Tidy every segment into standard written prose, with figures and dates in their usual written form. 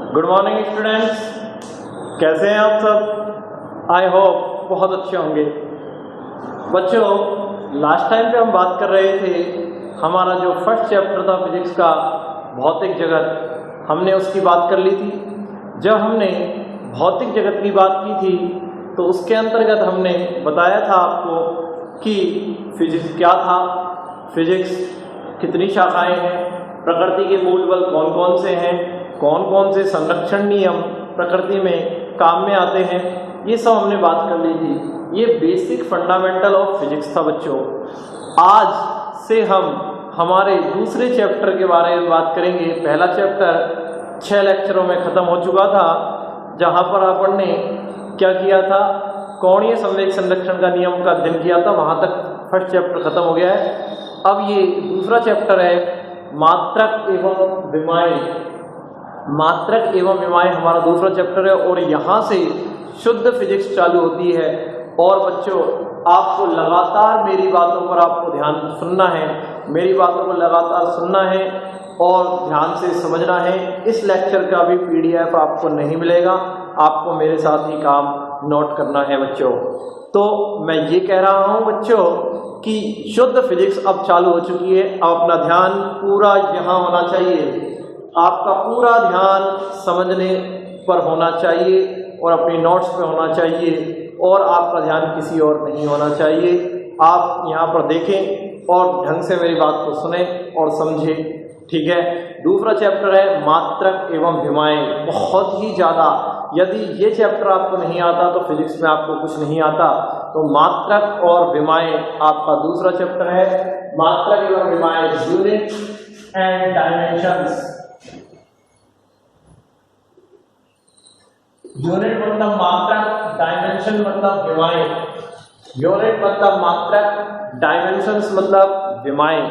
Good morning students, कैसे हैं आप सब? आई होप बहुत अच्छे होंगे। बच्चों, लास्ट टाइम पे हम बात कर रहे थे, हमारा जो फर्स्ट चैप्टर था फिजिक्स का भौतिक जगत, हमने उसकी बात कर ली थी। जब हमने भौतिक जगत की बात की थी तो उसके अंतर्गत हमने बताया था आपको कि फिजिक्स क्या था, फिजिक्स कितनी शाखाएं हैं, प्रकृति के मूल बल कौन कौन से हैं, कौन कौन से संरक्षण नियम प्रकृति में काम में आते हैं, ये सब हमने बात कर ली थी। ये बेसिक फंडामेंटल ऑफ फिजिक्स था बच्चों। आज से हम हमारे दूसरे चैप्टर के बारे में बात करेंगे। पहला चैप्टर 6 लेक्चरों में ख़त्म हो चुका था, जहाँ पर अपन ने क्या किया था, कोणीय संवेग संरक्षण का नियम का अध्ययन किया था। वहाँ तक फर्स्ट चैप्टर ख़त्म हो गया है। अब ये दूसरा चैप्टर है मात्रक एवं विमाएं। मात्रक एवं विमाएं हमारा दूसरा चैप्टर है और यहाँ से शुद्ध फिजिक्स चालू होती है। और बच्चों, आपको लगातार मेरी बातों पर आपको ध्यान सुनना है, मेरी बातों को लगातार सुनना है और ध्यान से समझना है। इस लेक्चर का भी PDF आपको नहीं मिलेगा, आपको मेरे साथ ही काम नोट करना है बच्चों। तो मैं ये कह रहा हूँ बच्चों कि शुद्ध फिजिक्स अब चालू हो चुकी है। अब अपना ध्यान पूरा यहाँ होना चाहिए, आपका पूरा ध्यान समझने पर होना चाहिए और अपनी नोट्स पे होना चाहिए और आपका ध्यान किसी और नहीं होना चाहिए। आप यहाँ पर देखें और ढंग से मेरी बात को सुने और समझें, ठीक है। दूसरा चैप्टर है मात्रक एवं विमाएं। बहुत ही ज़्यादा, यदि ये चैप्टर आपको नहीं आता तो फिजिक्स में आपको कुछ नहीं आता। तो मात्रक और विमाएं आपका दूसरा चैप्टर है। मात्रक एवं विमाएं, यूनिट एंड डायमेंशंस। यूनिट मतलब मात्रक, डायमेंशन मतलब विमाएं। यूनिट मतलब मात्रक, डायमेंशंस मतलब विमाएं।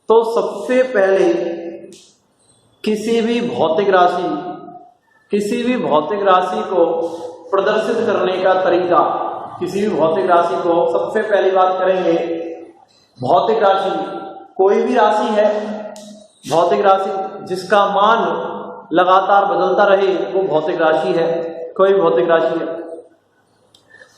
तो सबसे पहले किसी भी भौतिक राशि को प्रदर्शित करने का तरीका, किसी भी भौतिक राशि को सबसे पहली बात करेंगे। भौतिक राशि कोई भी राशि है, भौतिक राशि जिसका मान लगातार बदलता रहे वो भौतिक राशि है, कोई भौतिक राशि है।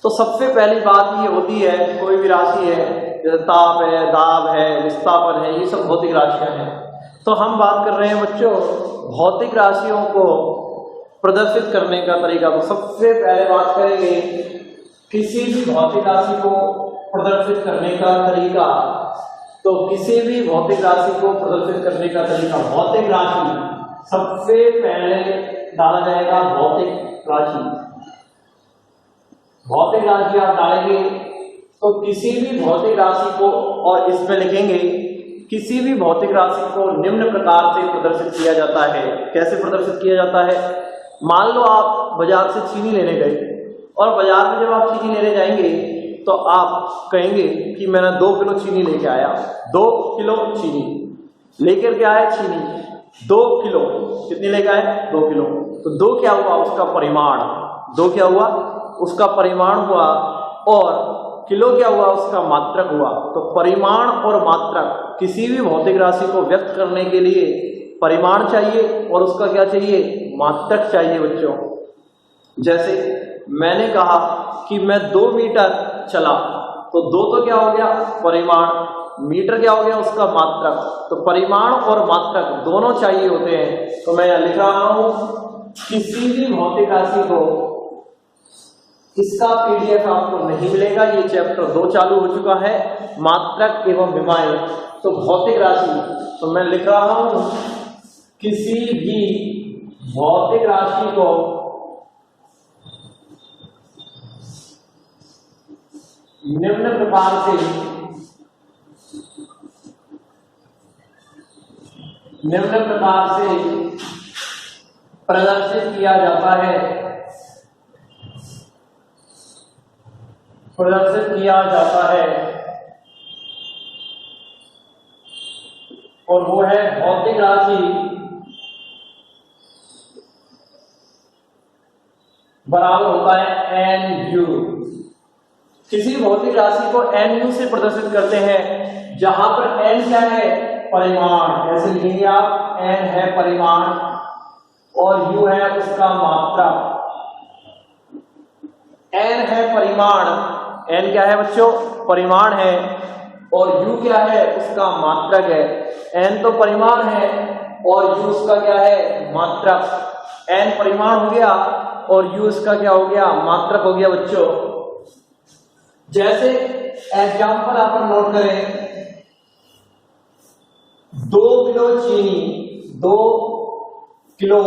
तो सबसे पहली बात ये होती है, कोई भी राशि है, जैसे ताप है, दाब है, विस्थापन है, ये सब भौतिक राशियां हैं। तो हम बात कर रहे हैं बच्चों भौतिक राशियों को प्रदर्शित करने का तरीका। तो सबसे पहले बात करेंगे किसी भी भौतिक राशि को प्रदर्शित करने का तरीका। तो किसी भी भौतिक राशि को प्रदर्शित करने का तरीका, भौतिक राशि सबसे पहले डाला जाएगा। भौतिक राशि, भौतिक राशि आप डालेंगे तो किसी भी भौतिक राशि को, और इसमें लिखेंगे किसी भी भौतिक राशि को निम्न प्रकार से प्रदर्शित किया जाता है। कैसे प्रदर्शित किया जाता है? मान लो आप बाजार से चीनी लेने गए और बाजार में जब आप चीनी लेने जाएंगे तो आप कहेंगे कि मैंने 2 किलो चीनी लेके आया। 2 किलो चीनी लेकर के आए, चीनी 2 किलो, कितनी लेके आए? 2 किलो। तो 2 क्या हुआ? उसका परिमाण। 2 क्या हुआ? उसका परिमाण हुआ। और किलो क्या हुआ? उसका मात्रक हुआ। तो परिमाण और मात्रक, किसी भी भौतिक राशि को व्यक्त करने के लिए परिमाण चाहिए और उसका क्या चाहिए? मात्रक चाहिए बच्चों। जैसे मैंने कहा कि मैं 2 मीटर चला, तो 2 तो क्या हो गया? परिमाण। मीटर क्या हो गया? उसका मात्रक। तो परिमाण और मात्रक दोनों चाहिए होते हैं। तो मैं लिख रहा हूं किसी भी भौतिक राशि को, इसका PDF आपको नहीं मिलेगा, ये चैप्टर 2 चालू हो चुका है, मात्रक एवं विमाएं। तो भौतिक राशि, तो मैं लिख रहा हूं किसी भी भौतिक राशि को निम्न प्रकार से प्रदर्शित किया जाता है, प्रदर्शित किया जाता है। और वो है भौतिक राशि बराबर होता है NU। किसी भौतिक राशि को NU से प्रदर्शित करते हैं, जहां पर N क्या है? परिमाण। ऐसे लिखेंगे आप, N है परिमाण और U है का मात्रक। n है परिमाण, n क्या है बच्चों? परिमाण है, और u क्या है? उसका मात्रक है। n तो परिमाण है और u उसका क्या है? मात्रक। n परिमाण हो गया और u उसका क्या हो गया? मात्रक हो गया बच्चों। जैसे एग्जाम्पल आप नोट करें, 2 किलो चीनी, 2 किलो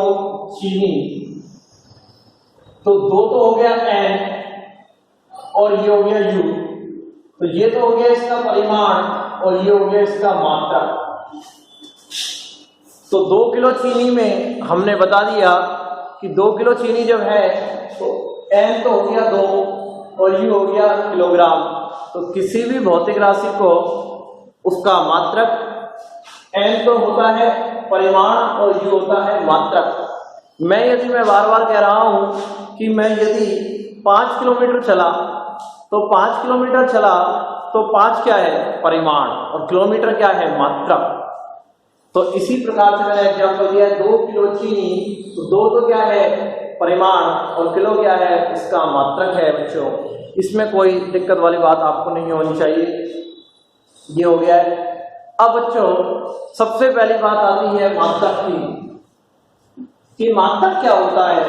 चीनी, तो 2 तो हो गया n और ये हो गया u, तो ये तो हो गया इसका परिमाण और ये हो गया इसका मात्रक। तो 2 किलो चीनी में हमने बता दिया कि 2 किलो चीनी जब है तो n तो हो गया 2 और u हो गया किलोग्राम। तो किसी भी भौतिक राशि को उसका मात्रक n तो होता है परिमाण और u होता है मात्रक। मैं बार बार कह रहा हूं कि मैं यदि 5 किलोमीटर चला तो 5 किलोमीटर चला तो 5 क्या है? परिमाण, और किलोमीटर क्या है? मात्रक। तो इसी प्रकार से मैंने एग्जाम्पल दिया, 2 किलो चीनी, तो 2 तो क्या है? परिमाण, और किलो क्या है? इसका मात्रक है बच्चों। इसमें कोई दिक्कत वाली बात आपको नहीं होनी चाहिए। ये हो गया है। अब बच्चों सबसे पहली बात आती है मात्रक की, कि मात्रक क्या होता है।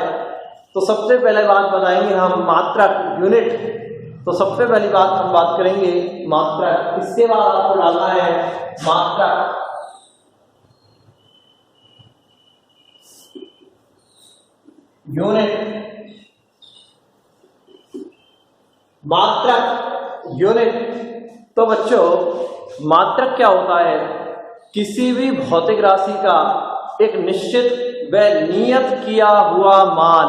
तो सबसे पहले बात बताएंगे हम मात्रक, यूनिट। तो सबसे पहली बात हम बात करेंगे मात्रक। इसके बाद आपको डालना है मात्रक। यूनिट, मात्रक, यूनिट। तो बच्चों मात्रक क्या होता है? किसी भी भौतिक राशि का एक निश्चित व नियत किया हुआ मान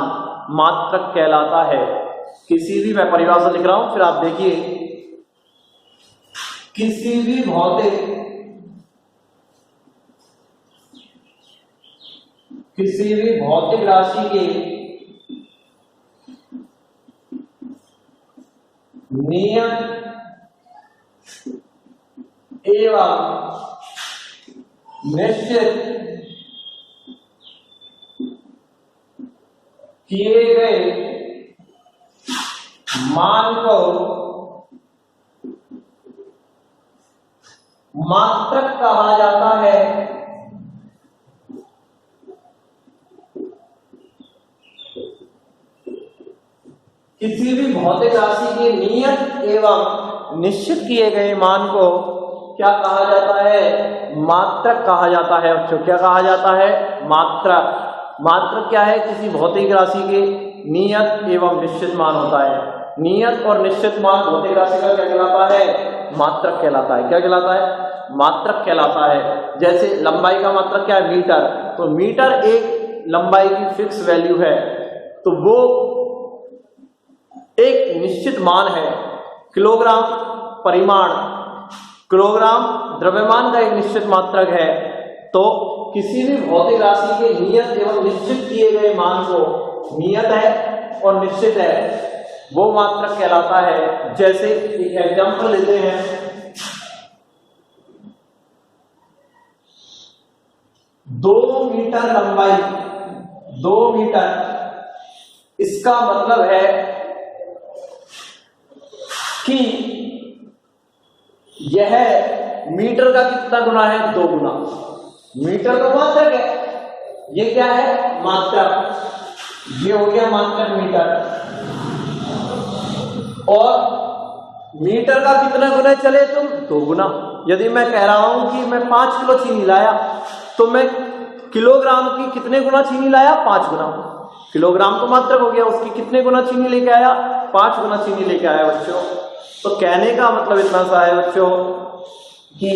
मात्रक कहलाता है। किसी भी, मैं परिभाषा लिख रहा हूं फिर आप देखिए, किसी भी भौतिक राशि के नियत एवं निश्चित किए गए मान को मात्रक कहा जाता है। किसी भी भौतिक राशि के नियत एवं निश्चित किए गए मान को क्या कहा जाता है? मात्रक कहा जाता है बच्चों। क्या कहा जाता है? मात्रक। मात्रक क्या है? किसी भौतिक राशि के नियत एवं निश्चित मान होता है। नियत और निश्चित मान भौतिक राशि का क्या कहलाता है? मात्रक कहलाता है। क्या कहलाता है? मात्रक कहलाता है। जैसे लंबाई का मात्रक क्या है? मीटर। तो मीटर एक लंबाई की फिक्स वैल्यू है, तो वो एक निश्चित मान है। किलोग्राम परिमाण, किलोग्राम द्रव्यमान का एक निश्चित मात्रक है। तो किसी भी भौतिक राशि के नियत एवं निश्चित किए गए मान को, नियत है और निश्चित है, वो मात्रक कहलाता है। जैसे एक एग्जांपल लेते हैं, 2 मीटर लंबाई, 2 मीटर, इसका मतलब है कि यह मीटर का कितना गुना है? 2 गुना। मीटर तो मात्रक है, ये क्या है? मात्रक। ये हो गया मात्रक मीटर। और मीटर का कितना गुना चले तुम? 2 गुना। यदि मैं कह रहा हूं कि मैं 5 किलो चीनी लाया, तो मैं किलोग्राम की कितने गुना चीनी लाया? 5 गुना। किलोग्राम तो मात्रक हो गया, उसकी कितने गुना चीनी लेके आया? 5 गुना चीनी लेके आया बच्चों। तो कहने का मतलब इतना सा है बच्चों कि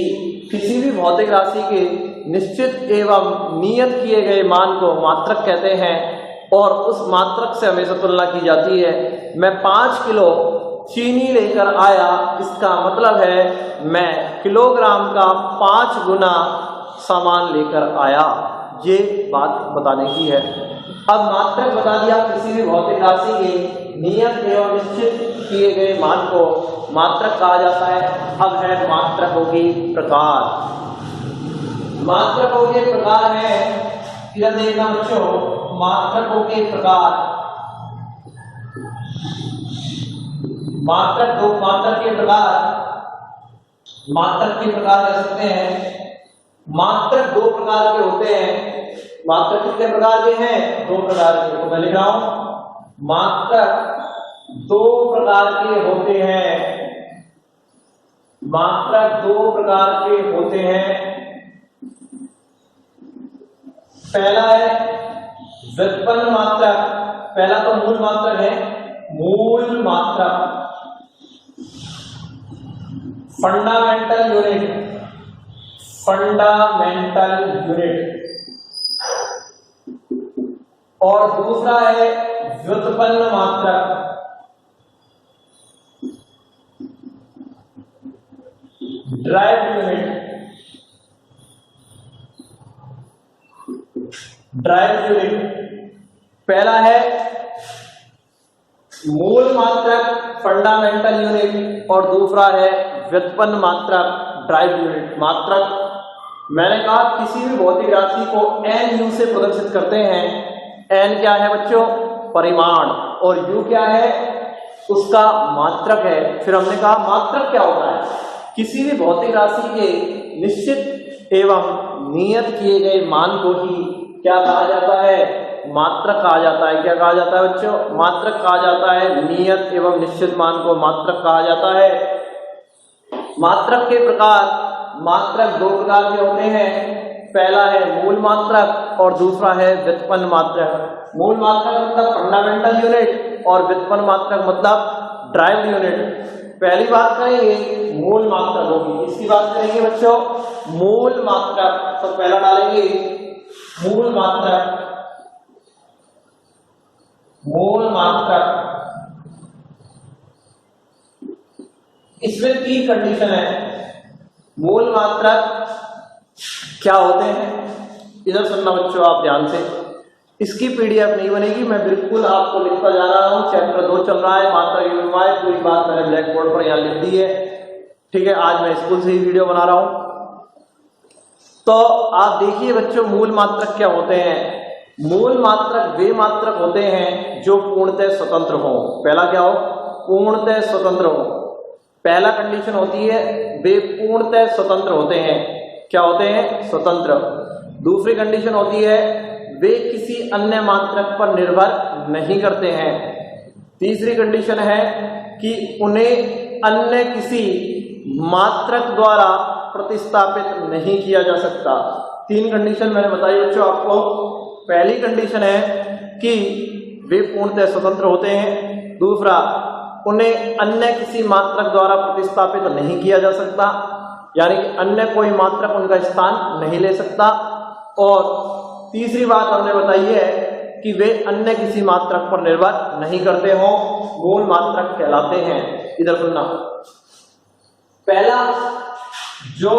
किसी भी भौतिक राशि के निश्चित एवं नियत किए गए मान को मात्रक कहते हैं, और उस मात्रक से हमेशा तुलना की जाती है। मैं 5 किलो चीनी लेकर आया, इसका मतलब है मैं किलोग्राम का 5 गुना सामान लेकर आया। ये बात बताने की है। अब मात्रक बता दिया, किसी भी भौतिक राशि के नियत एवं निश्चित किए गए मान को मात्रक कहा जाता है। अब है मात्रकों के प्रकार। मात्रकों के प्रकार है, इधर देखना बच्चों, मात्रकों के प्रकार, मात्रक के प्रकार कह सकते हैं। मात्रक दो प्रकार के होते हैं। मात्रक कितने प्रकार के हैं? दो प्रकार के। तो मैं लिख रहा हूं मात्रक दो प्रकार के होते हैं। मात्रक दो प्रकार के होते हैं। पहला है व्युत्पन्न मात्रक। पहला तो मूल मात्रक है, मूल मात्रक, फंडामेंटल यूनिट, फंडामेंटल यूनिट। और दूसरा है व्युत्पन्न मात्रक, ड्राइव यूनिट, ड्राइव यूनिट। पहला है मूल मात्रक, फंडामेंटल यूनिट, और दूसरा है व्युत्पन्न मात्रक, ड्राइव यूनिट। मात्रक मैंने कहा किसी भी भौतिक राशि को n u से प्रदर्शित करते हैं। n क्या है बच्चों? परिमाण, और u क्या है? उसका मात्रक है। फिर हमने कहा मात्रक क्या होता है? किसी भी भौतिक राशि के निश्चित एवं नियत किए गए मान को ही क्या कहा जाता है? मात्रक कहा जाता है। क्या कहा जाता है बच्चों? मात्रक कहा जाता है। नियत एवं निश्चित मान को मात्रक कहा जाता है। मात्रक के प्रकार, मात्रक दो प्रकार के होते हैं। पहला है मूल मात्रक और दूसरा है व्युत्पन्न मात्रक। मूल मात्रक मतलब फंडामेंटल यूनिट और व्युत्पन्न मात्रक मतलब ड्राइव यूनिट। पहली बात करेंगे मूल मात्रकों की। इसकी बात करेंगे बच्चों मूल मात्रक। तो पहला डालेंगे मूल मात्रक। मूल मात्रक, इसमें तीन कंडीशन है। मूल मात्रक क्या होते हैं? इधर सुनना बच्चों आप ध्यान से। इसकी पीडीएफ नहीं बनेगी, मैं बिल्कुल आपको लिखता जा रहा हूं। चैप्टर 2 चल रहा है, मात्रक एवं उपाय। पूरी बात मैंने ब्लैक बोर्ड पर यहां लिख दी है, ठीक है। आज मैं स्कूल से ही वीडियो बना रहा हूं। तो आप देखिए बच्चों मूल मात्रक क्या होते हैं। मूल मात्रक वे मात्रक होते हैं जो पूर्णतः स्वतंत्र हो। पहला क्या हो? पूर्णतः स्वतंत्र हो। पहला कंडीशन होती है वे पूर्णतः स्वतंत्र होते हैं। क्या होते हैं? स्वतंत्र। दूसरी कंडीशन होती है वे किसी अन्य मात्रक पर निर्भर नहीं करते हैं। तीसरी कंडीशन है कि उन्हें अन्य किसी मात्रक द्वारा प्रतिस्थापित नहीं किया जा सकता। तीन कंडीशन मैंने बताई बच्चों आपको। पहली कंडीशन है कि वे पूर्णतः स्वतंत्र होते हैं। दूसरा, उन्हें अन्य किसी मात्रक द्वारा प्रतिस्थापित नहीं किया जा सकता, यानी कि अन्य कोई मात्रक उनका स्थान नहीं ले सकता। और तीसरी बात हमने बताई है कि वे अन्य किसी मात्रक पर निर्भर नहीं करते हो, मूल मात्रक कहलाते हैं। इधर सुनना, पहला जो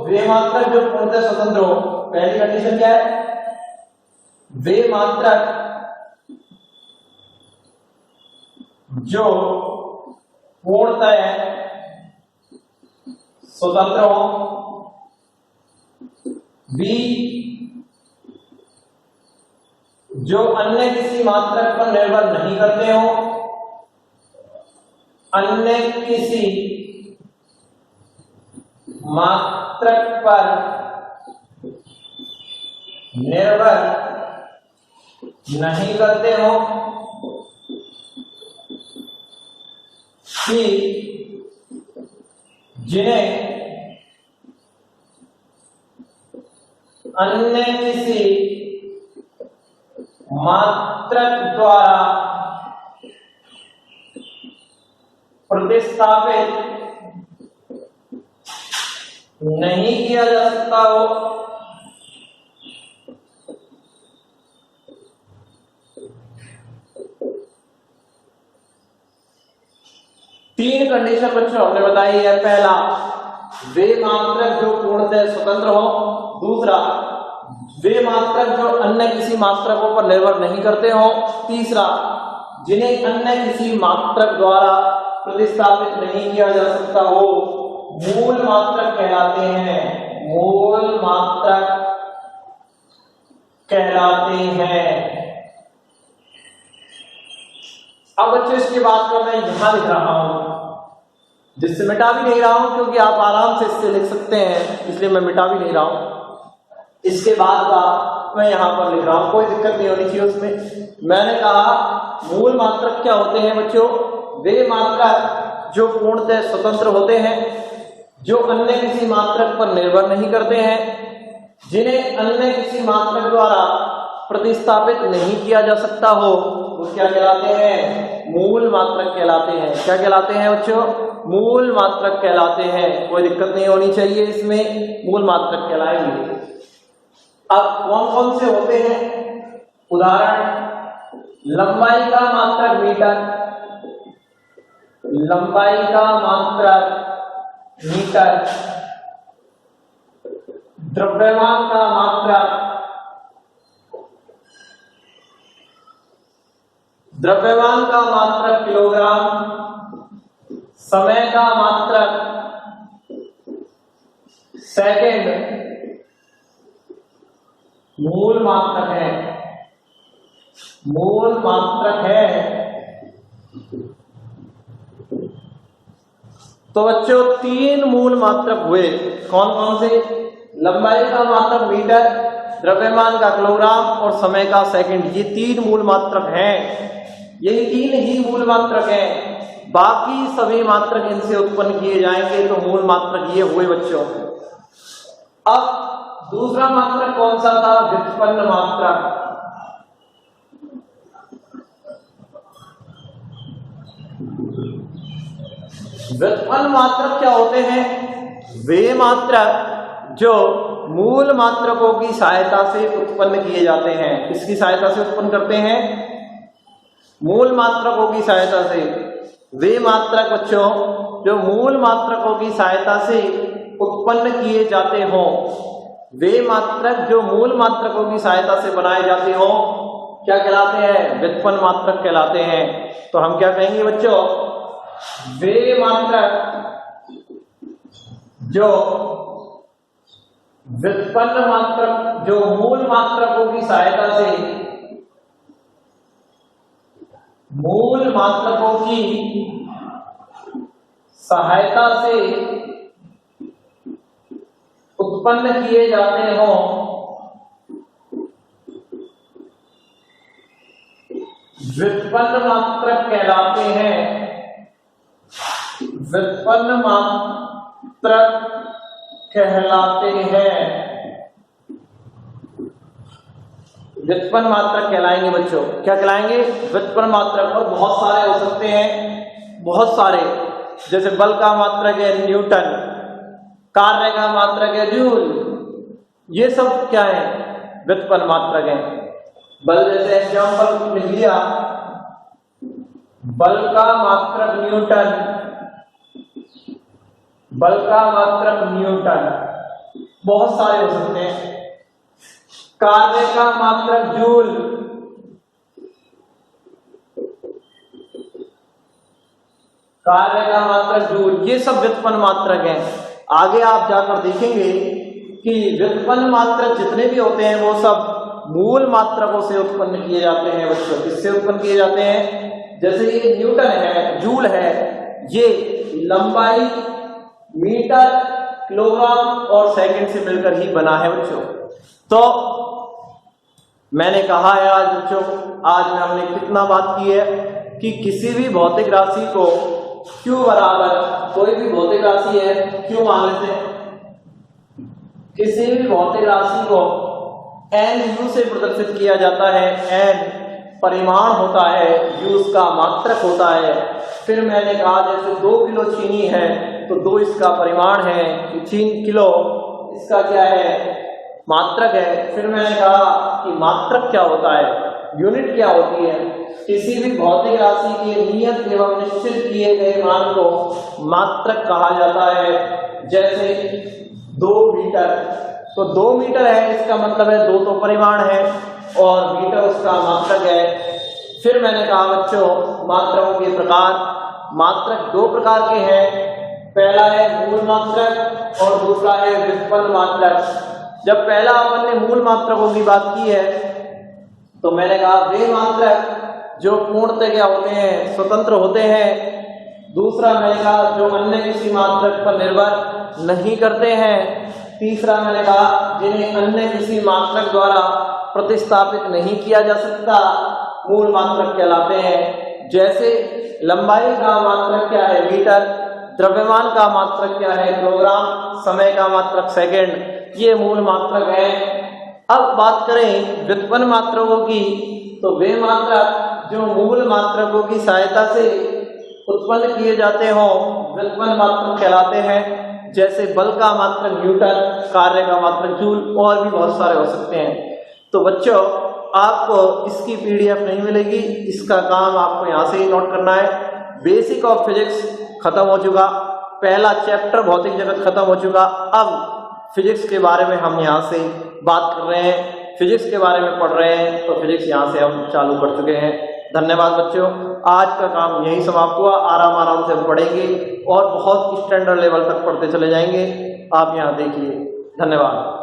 वे मात्रक जो पूर्णतः स्वतंत्र हो, पहली कंडीशन क्या है? वे मात्रक जो पूर्णतः स्वतंत्र हो, बी जो अन्य किसी मात्रक पर निर्भर नहीं करते हो, अन्य किसी मात्रक पर निर्भर नहीं करते हो, कि जिन्हें अन्य किसी मात्रक द्वारा प्रतिस्थापित नहीं किया जा सकता हो, तीन कंडीशन बच्चों हमने बताई है। पहला, वे मात्रक जो पूर्णतः स्वतंत्र हो। दूसरा, वे मात्रक जो अन्य किसी मात्रकों पर निर्भर नहीं करते हो। तीसरा, जिन्हें अन्य किसी मात्रक द्वारा प्रतिस्थापित नहीं किया जा सकता हो, मूल मात्रक कहलाते हैं। मूल मात्रक कहलाते हैं। अब बच्चों इसके बाद का मैं यहां लिख रहा हूं, जिससे मिटा भी नहीं रहा हूं क्योंकि आप आराम से इससे लिख सकते हैं, इसलिए मैं मिटा भी नहीं रहा हूं। इसके बाद का मैं यहां पर लिख रहा हूं, कोई दिक्कत नहीं होनी चाहिए उसमें। मैंने कहा मूल मात्रक क्या होते हैं बच्चों? वे मात्रक जो पूर्णतः स्वतंत्र होते हैं, जो अन्य किसी मात्रक पर निर्भर नहीं करते हैं, जिन्हें अन्य किसी मात्रक द्वारा प्रतिस्थापित नहीं किया जा सकता हो, वो क्या कहलाते हैं? मूल मात्रक कहलाते हैं। क्या कहलाते हैं बच्चों? मूल मात्रक कहलाते हैं। कोई दिक्कत नहीं होनी चाहिए इसमें, मूल मात्रक कहलाएंगे। अब कौन कौन से होते हैं? उदाहरण, लंबाई का मात्रक मीटर, लंबाई का मात्रक मीटर, द्रव्यमान का मात्रक, द्रव्यमान का मात्रक किलोग्राम, समय का मात्रक सेकंड, मूल मात्रक है, मूल मात्रक है। तो बच्चों 3 मूल मात्रक हुए, कौन कौन से? लंबाई का मात्रक मीटर, द्रव्यमान का किलोग्राम और समय का सेकंड। ये 3 मूल मात्रक हैं, यही 3 ही मूल मात्रक हैं। बाकी सभी मात्रक इनसे उत्पन्न किए जाएंगे, तो मूल मात्रक ये हुए बच्चों। अब दूसरा मात्रक कौन सा था? व्युत्पन्न मात्रक। व्युत्पन्न मात्रक क्या होते हैं? वे मात्रक जो मूल मात्रकों की सहायता से उत्पन्न किए जाते हैं। किसकी सहायता से उत्पन्न करते हैं? मूल मात्रकों की सहायता से। वे मात्रक बच्चों जो मूल मात्रकों की सहायता से उत्पन्न किए जाते हों, वे मात्रक जो मूल मात्रकों की सहायता से बनाए जाते हों, क्या कहलाते हैं? व्युत्पन्न मात्रक कहलाते हैं। तो हम क्या कहेंगे बच्चों? वे मात्रक जो व्युत्पन्न मात्रक जो मूल मात्रकों की सहायता से, मूल मात्रकों की सहायता से उत्पन्न किए जाते हों, व्युत्पन्न मात्रक कहलाते हैं। व्युत्पन्न मात्रक कहलाते हैं। व्युत्पन्न मात्रक कहलाएंगे बच्चों। क्या कहलाएंगे? व्युत्पन्न मात्रक। और बहुत सारे हो सकते हैं, बहुत सारे, जैसे बल का मात्रक है न्यूटन, कार्य का मात्रक है जूल। ये सब क्या है? व्युत्पन्न मात्रक है। बल जैसे एग्जाम्पल लिख लिया, बल का मात्रक न्यूटन, बल का मात्रक न्यूटन, बहुत सारे हो सकते हैं। कार्य का मात्रक जूल, कार्य का मात्रक जूल। ये सब व्युत्पन्न मात्रक हैं। आगे आप जाकर देखेंगे कि व्युत्पन्न मात्रक जितने भी होते हैं वो सब मूल मात्रकों से उत्पन्न किए जाते हैं बच्चों। किससे उत्पन्न किए जाते हैं? जैसे ये न्यूटन है, जूल है, ये लंबाई, मीटर, किलोग्राम और सेकंड से मिलकर ही बना है बच्चों। तो मैंने कहा है आज बच्चों, आज में हमने कितना बात की है कि किसी भी भौतिक राशि को Q बराबर, कोई भी भौतिक राशि है, Q मान लेते हैं, किसी भी भौतिक राशि को NU से प्रदर्शित किया जाता है। N परिमाण होता है, U उसका मात्रक होता है। फिर मैंने कहा जैसे 2 किलो चीनी है तो 2 इसका परिमाण है, 3 किलो इसका क्या है? मात्रक है। फिर मैंने कहा कि मात्रक क्या होता है, यूनिट क्या होती है। किसी भी भौतिक राशि के नियत एवं निश्चित किए गए मान को मात्रक कहा जाता है। जैसे 2 मीटर, तो 2 मीटर है, इसका मतलब है 2 तो परिमाण है और मीटर उसका मात्रक है। फिर मैंने कहा बच्चों मात्रकों के प्रकार, मात्रक 2 प्रकार के हैं। पहला है मूल मात्रक और दूसरा है व्युत्पन्न मात्रक। जब पहला अपन ने मूल मात्रकों की बात की है तो मैंने कहा वे मात्रक जो पूर्णतः क्या होते हैं, स्वतंत्र होते हैं। दूसरा मैंने कहा जो अन्य किसी मात्रक पर निर्भर नहीं करते हैं। तीसरा मैंने कहा जिन्हें अन्य किसी मात्रक द्वारा प्रतिस्थापित नहीं किया जा सकता, मूल मात्रक कहलाते हैं। जैसे लंबाई का मात्रक क्या है, मीटर, द्रव्यमान का मात्रक क्या है, किलोग्राम, समय का मात्रक सेकंड, ये मूल मात्रक है। अब बात करें व्युत्पन्न मात्रकों की, तो वे मात्रक जो मूल मात्रकों की सहायता से उत्पन्न किए जाते हों व्युत्पन्न मात्रक कहलाते हैं। जैसे बल का मात्रक न्यूटन, कार्य का मात्रक जूल, और भी बहुत सारे हो सकते हैं। तो बच्चों आपको इसकी पीडीएफ नहीं मिलेगी, इसका काम आपको यहाँ से ही नोट करना है। बेसिक ऑफ फिजिक्स खत्म हो चुका, पहला चैप्टर भौतिक जगत खत्म हो चुका। अब फिजिक्स के बारे में हम यहाँ से बात कर रहे हैं, फिजिक्स के बारे में पढ़ रहे हैं, तो फिजिक्स यहाँ से हम चालू कर चुके हैं। धन्यवाद बच्चों, आज का काम यही समाप्त हुआ। आराम आराम से हम पढ़ेंगे और बहुत स्टैंडर्ड लेवल तक पढ़ते चले जाएंगे। आप यहाँ देखिए। धन्यवाद।